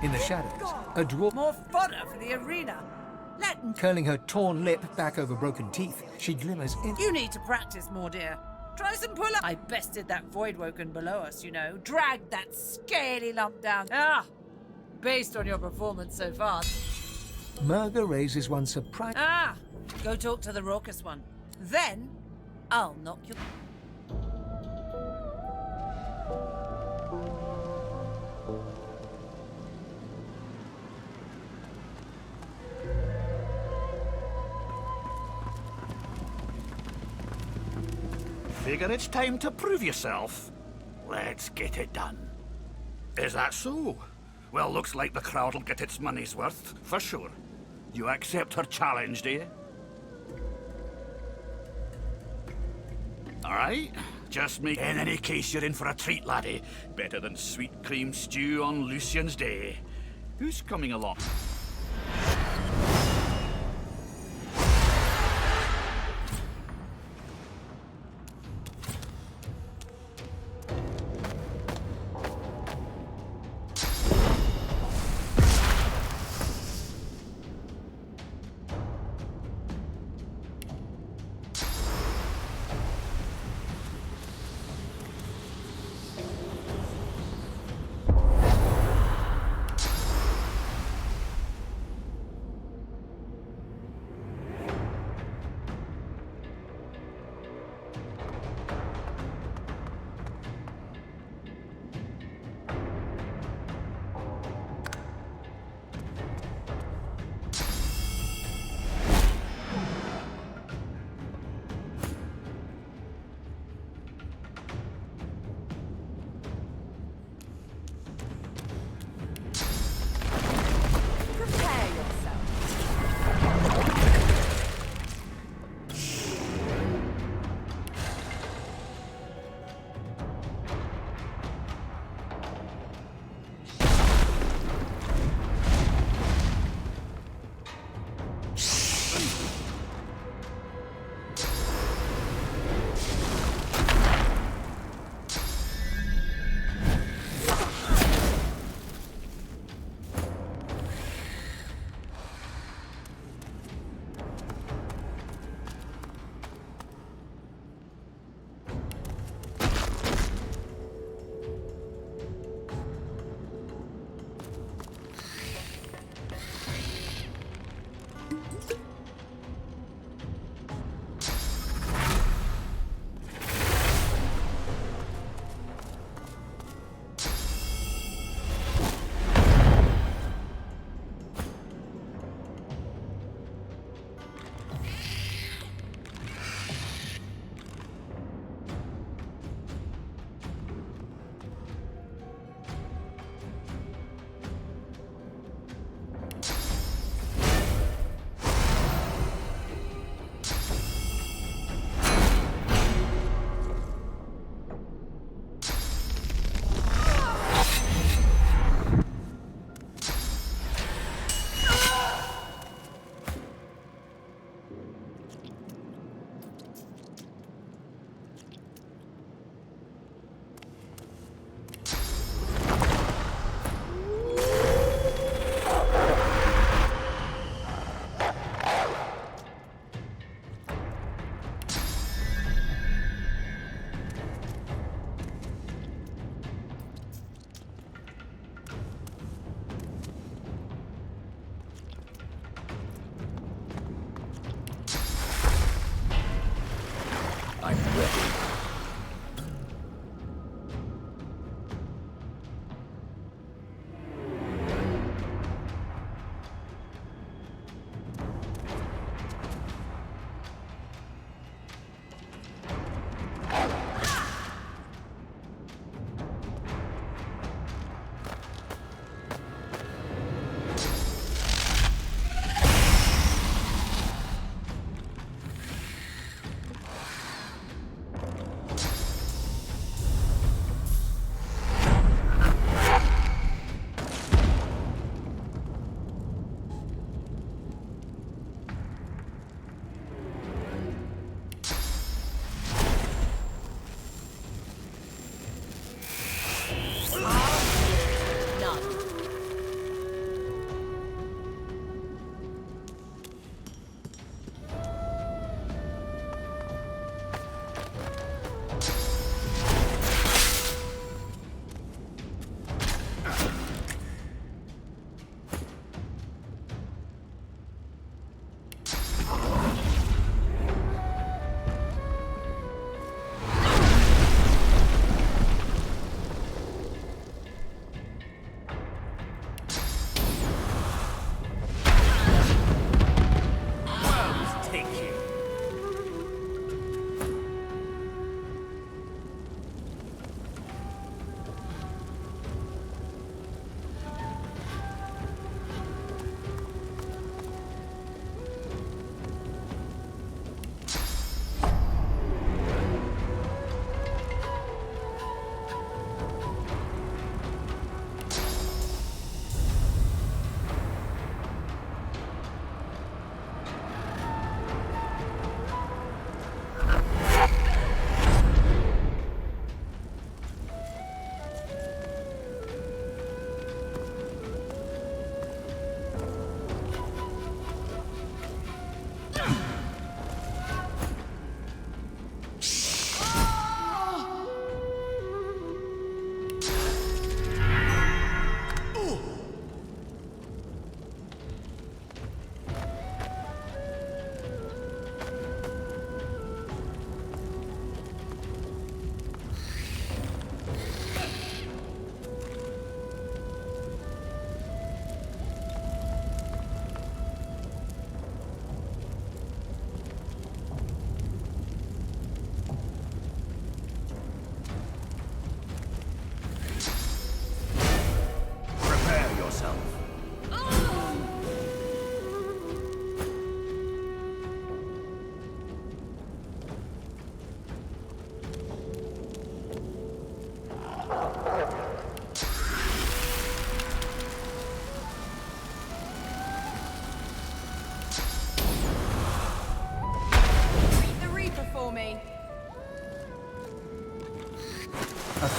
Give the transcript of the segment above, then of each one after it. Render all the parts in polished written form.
In the shadows, a dwarf More fodder for the arena. curling her torn lip back over broken teeth, she glimmers in. You need to practice more, dear. Try some pull-up. I bested that Voidwoken below us, you know. Dragged that scaly lump down. Ah! Based on your performance so far. Murga raises one surprise. Ah! Go talk to the raucous one. Then, I'll knock you... Figure it's time to prove yourself. Let's get it done. Is that so? Well, looks like the crowd'll get its money's worth, for sure. You accept her challenge, do you? Alright, just make... In any case, you're in for a treat, laddie. Better than sweet cream stew on Lucian's Day. Who's coming along?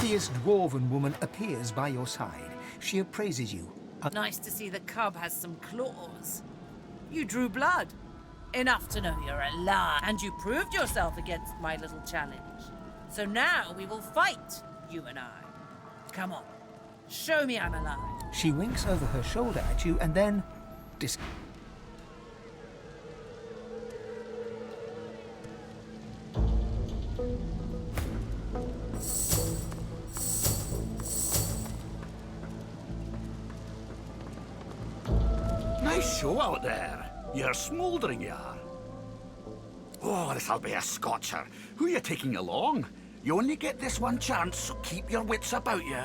fierce dwarven woman appears by your side. She appraises you. Nice to see the cub has some claws. You drew blood. Enough to know you're alive. And you proved yourself against my little challenge. So now we will fight, you and I. Come on. Show me I'm alive. She winks over her shoulder at you and then... Nice show out there. You're smouldering, you are. Oh, this'll be a scotcher. Who you taking along? You only get this one chance, so keep your wits about you.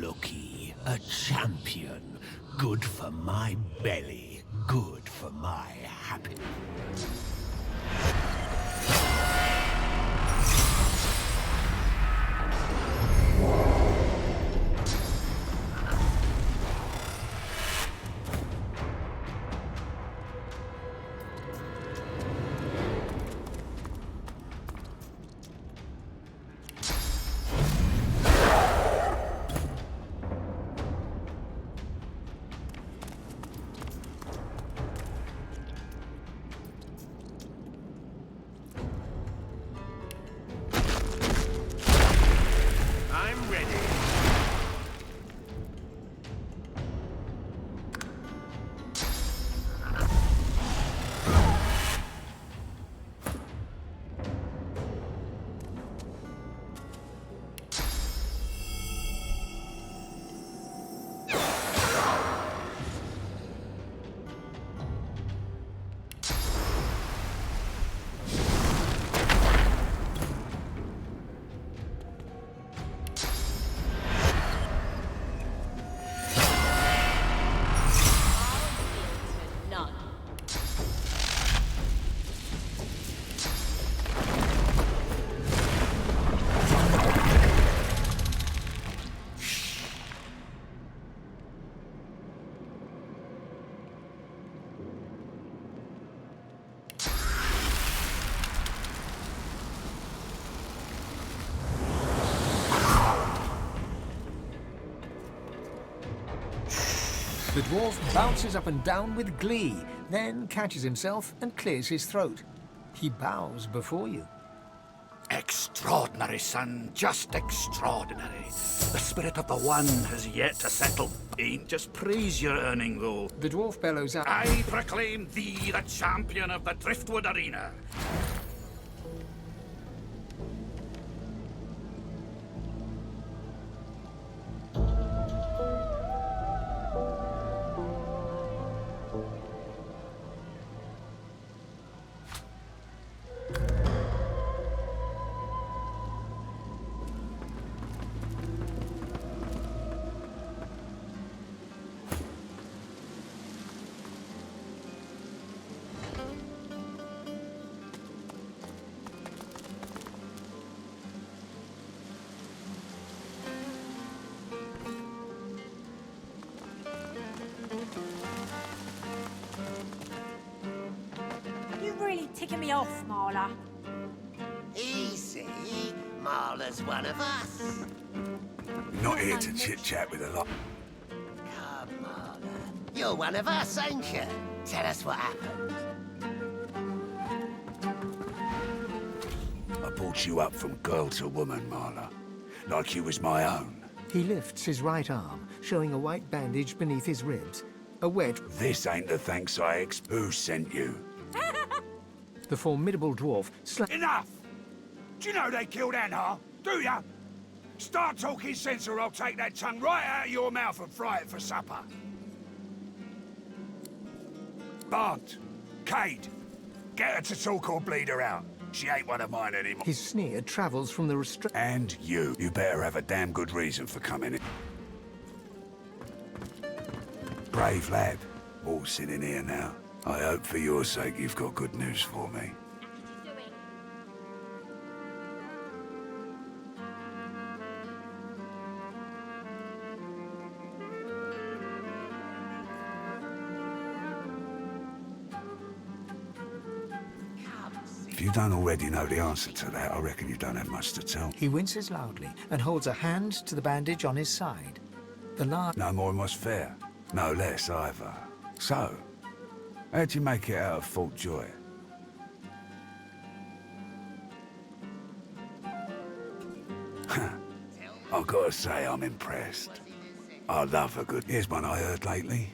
Looky, a champion. Good for my belly, good for my happiness. The dwarf bounces up and down with glee, then catches himself and clears his throat. He bows before you. Extraordinary, son. Just extraordinary. The spirit of the one has yet to settle. Ain't just praise you're earning, though. The dwarf bellows out. I proclaim thee the champion of the Driftwood Arena. Ticking me off, Marla. Easy. Marla's one of us. Not here to chit-chat with a lot. Come, Marla. You're one of us, ain't you? Tell us what happened. I brought you up from girl to woman, Marla. like you was my own. He lifts his right arm, showing a white bandage beneath his ribs. A wedge. This ain't the thanks I expect. Who sent you? The formidable dwarf Enough! Do you know they killed Anhar? Do ya? Start talking sense or I'll take that tongue right out of your mouth and fry it for supper. Bart, Cade, get her to talk or bleed her out. She ain't one of mine anymore. His sneer travels from the restraint. And you better have a damn good reason for coming in. Brave lad, all sitting here now. I hope for your sake you've got good news for me. If you don't already know the answer to that, I reckon you don't have much to tell. He winces loudly and holds a hand to the bandage on his side. The large. No more was fair. No less either. So, how'd you make it out of Fort Joy? I've got to say I'm impressed. I love a good... Here's one I heard lately.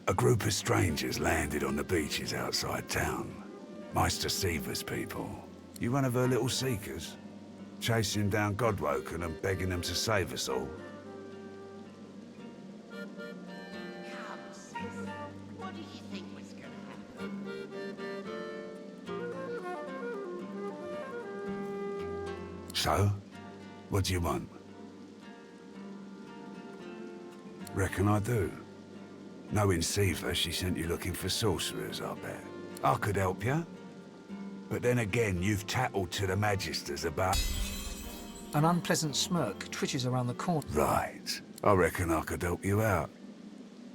A group of strangers landed on the beaches outside town. Meister Seaver's people. You one of her little seekers? Chasing down Godwoken and begging them to save us all? What do you think was gonna happen? So? What do you want? Reckon I do. Knowing Seaver, she sent you looking for sorcerers, I bet. I could help you. But then again, you've tattled to the Magisters about... An unpleasant smirk twitches around the corner. Right. I reckon I could help you out.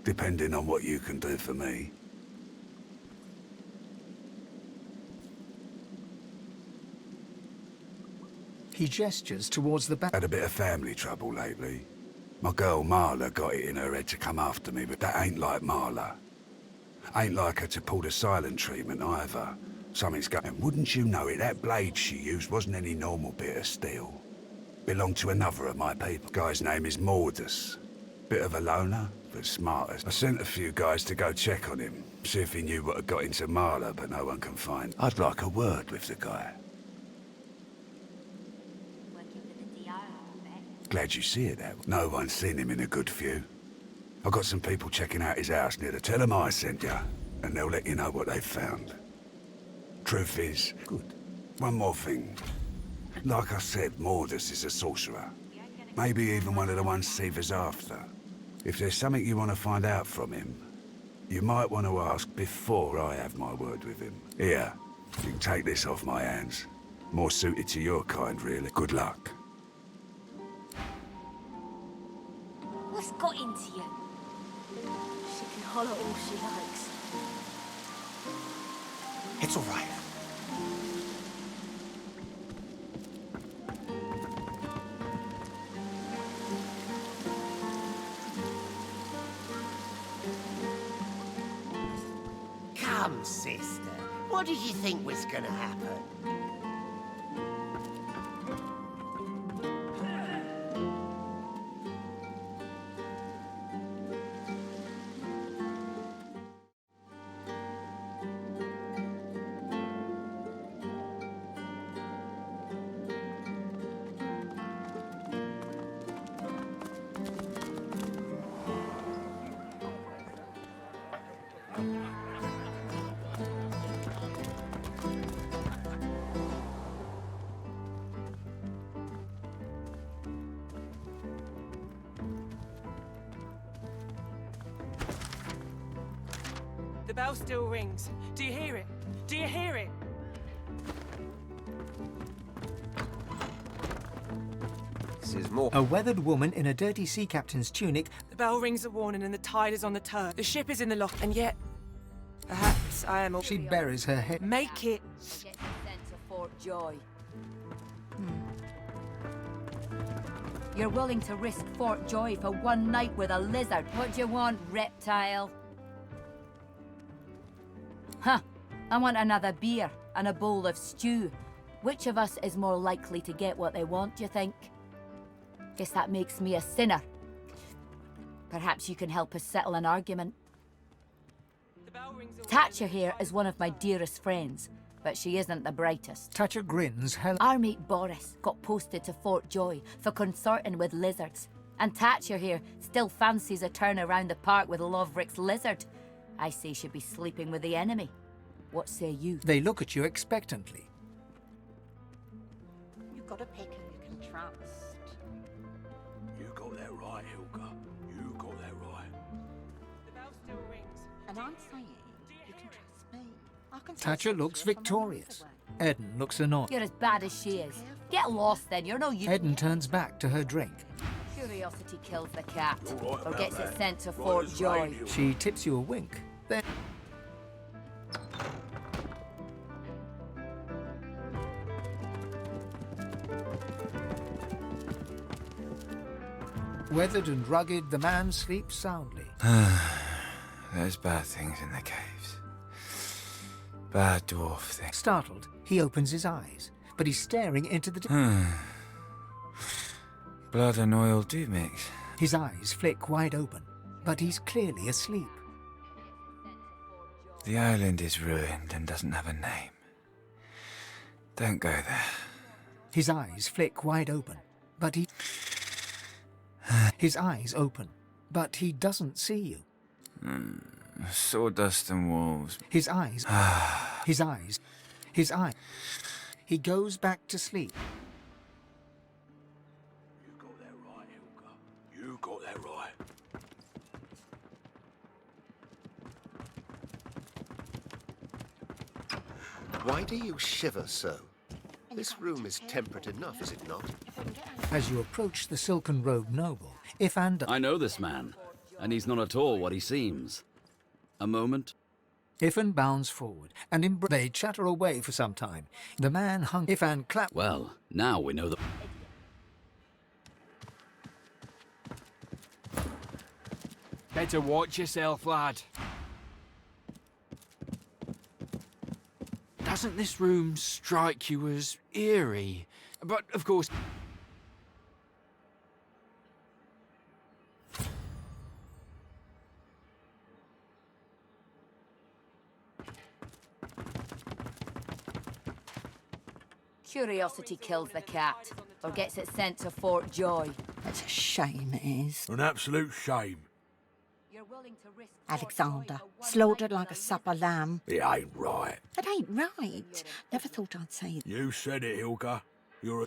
Depending on what you can do for me. He gestures towards the back. Had a bit of family trouble lately. My girl Marla got it in her head to come after me, but that ain't like Marla. Ain't like her to pull the silent treatment either. Something's going. Wouldn't you know it, that blade she used wasn't any normal bit of steel. Belonged to another of my people. Guy's name is Mordus. Bit of a loner, but smartest. I sent a few guys to go check on him, see if he knew what had got into Marla, but no one can find. I'd like a word with the guy. Glad you see it that way. No one's seen him in a good few. I've got some people checking out his house near the... Tell them I sent you, and they'll let you know what they've found. Truth is... Good. One more thing. Like I said, Mordus is a sorcerer. Maybe even one of the ones Seaver's after. If there's something you want to find out from him, you might want to ask before I have my word with him. Here, you can take this off my hands. More suited to your kind, really. Good luck. What's got into you? She can holler all she likes. It's all right. Come, sister. What did you think was gonna happen? The bell still rings. Do you hear it? Do you hear it? This is more. A weathered woman in a dirty sea captain's tunic. The bell rings a warning and the tide is on the turn. The ship is in the lock, and yet... Perhaps I am... She buries her head. Make it... Get sent to Fort Joy. You're willing to risk Fort Joy for one night with a lizard. What do you want, reptile? Huh. I want another beer and a bowl of stew. Which of us is more likely to get what they want, do you think? Guess that makes me a sinner. Perhaps you can help us settle an argument. The bell rings all Thatcher here is one of my dearest friends, but she isn't the brightest. Thatcher grins hell. Our mate Boris got posted to Fort Joy for consorting with lizards. And Thatcher here still fancies a turn around the park with Loverick's lizard. I say she'd be sleeping with the enemy. What say you? They look at you expectantly. You've got a pick who you can trust. You got that right, Hilka. You got that right. The bell still rings. And I'm saying you can trust me. I can Thatcher looks victorious. Eden looks annoyed. You're as bad as she is. Get lost then, you're no use. Eden turns back to her drink. Curiosity kills the cat, You're right or about gets it that. sent to Right Fort as Joy. rain, Hilka. She tips you a wink. Then weathered and rugged, the man sleeps soundly. There's bad things in the caves. Bad dwarf things. Startled, he opens his eyes, but he's staring into the... Blood and oil do mix. His eyes flick wide open, but he's clearly asleep. The island is ruined and doesn't have a name. Don't go there. His eyes flick wide open, but he... His eyes open, but he doesn't see you. Sawdust and wolves. His eyes... His eyes... His eye... He goes back to sleep. You got that right, Hilka. You got that right. Why do you shiver so? This room is temperate enough, is it not? As you approach the silken-robed noble, if and... I know this man, and he's not at all what he seems. A moment. Ifan bounds forward, and they chatter away for some time. The man hung Ifan clap... Well, now we know the... Better watch yourself, lad. Doesn't this room strike you as eerie? But, of course... Curiosity kills the cat, or gets it sent to Fort Joy. It's a shame, it is. An absolute shame. You're willing to risk Alexander, slaughtered like a supper lamb. It ain't right. It ain't right. Never thought I'd say that. You said it, Hilka. You're a...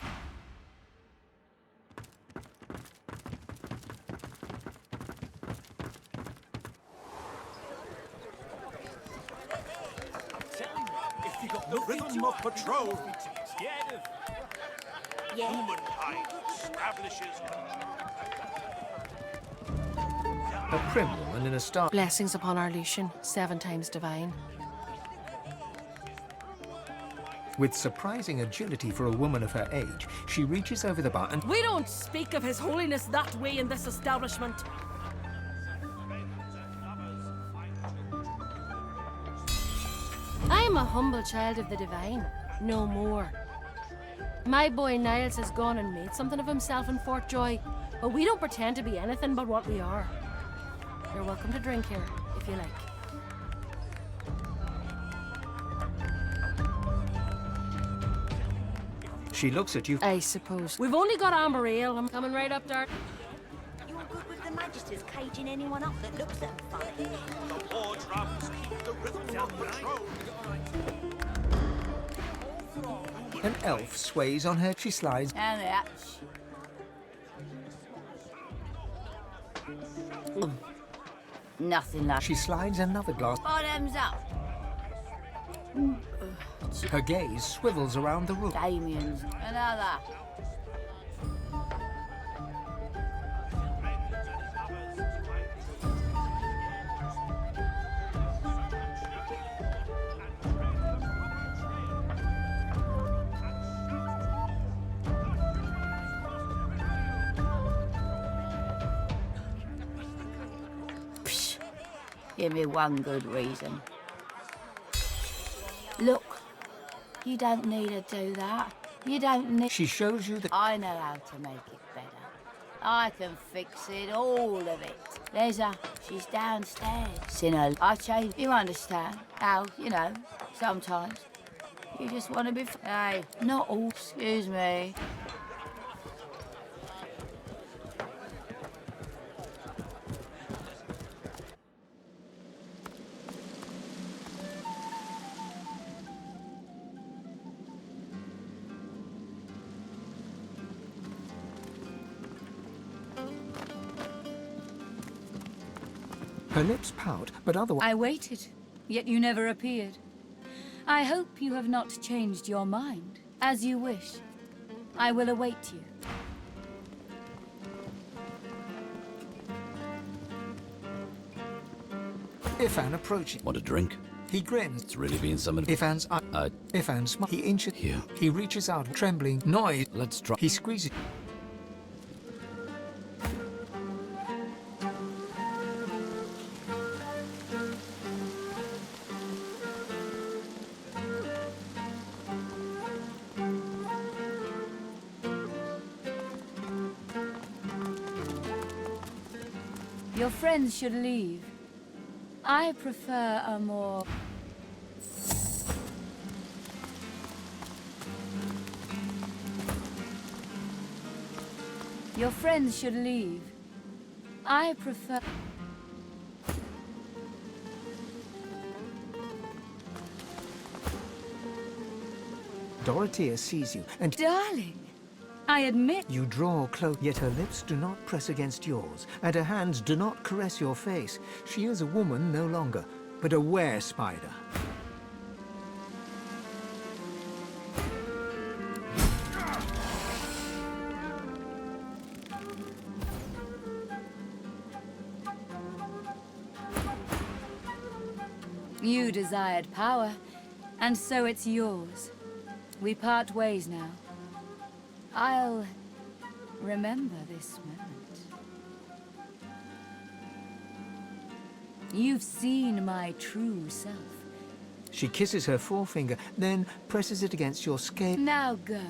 If you got the rhythm of patrol, Yeah. establishes A prim woman in a star... Blessings upon our Lucian, 7 times divine. With surprising agility for a woman of her age, she reaches over the bar and... We don't speak of His Holiness that way in this establishment. I am a humble child of the divine, no more. My boy Niles has gone and made something of himself in Fort Joy, but we don't pretend to be anything but what we are. You're welcome to drink here, if you like. She looks at you. I suppose. We've only got amber ale. I'm coming right up there. You're good with the Magisters caging anyone up that looks at them funny. the war drums keep the rhythm of patrol. An elf sways on her. She slides. And that. Nothing left. She slides another glass. Bottoms up. Her gaze swivels around the room. Damien's. Another. Psh, give me one good reason. Look, you don't need to do that. You don't need... She shows you that... I know how to make it better. I can fix it, all of it. There's her. She's downstairs. Sinner, I change. You understand? How, you know, sometimes. You just want to be... Hey, not all. Excuse me. Her lips pout, but otherwise... I waited, yet you never appeared. I hope you have not changed your mind. As you wish. I will await you. Ifan approaching. Want a drink? He grins. It's really been some... Ifan's... Ifan smiles. He inches... Here. He reaches out, trembling. Noise. Let's try... He squeezes... Your friends should leave. I prefer a more... Your friends should leave. I prefer... Dorothea sees you, and... Darling, I admit... You draw close, yet her lips do not press against yours, and her hands do not caress your face. She is a woman no longer, but a were-spider. You desired power, and so it's yours. We part ways now. I'll remember this moment. You've seen my true self. She kisses her forefinger, then presses it against your scale. Now go.